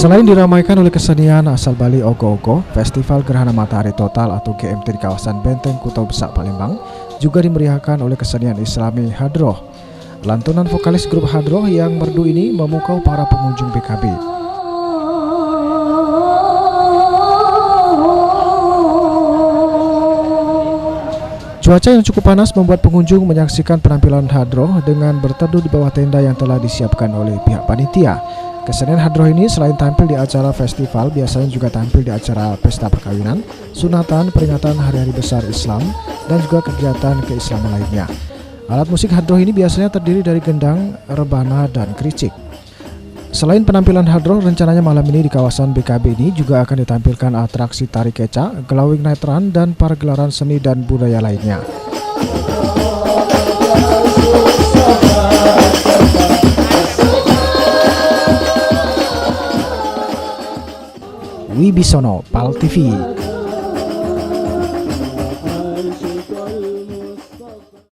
Selain diramaikan oleh kesenian asal Bali Ogo-Ogo, Festival Gerhana Matahari Total atau GMT di kawasan Benteng Kota Besak Palembang juga dimeriahkan oleh kesenian Islami Hadroh. Lantunan vokalis grup Hadroh yang merdu ini memukau para pengunjung BKB. Cuaca yang cukup panas membuat pengunjung menyaksikan penampilan Hadroh dengan berteduh di bawah tenda yang telah disiapkan oleh pihak panitia. Kesenian Hadroh ini selain tampil di acara festival, biasanya juga tampil di acara pesta perkawinan, sunatan, peringatan hari-hari besar Islam, dan juga kegiatan keislaman lainnya. Alat musik Hadroh ini biasanya terdiri dari gendang, rebana, dan kericik. Selain penampilan Hadroh, rencananya malam ini di kawasan BKB ini juga akan ditampilkan atraksi tari keca, glowing night run, dan pargelaran seni dan budaya lainnya. Wibisono, PAL TV.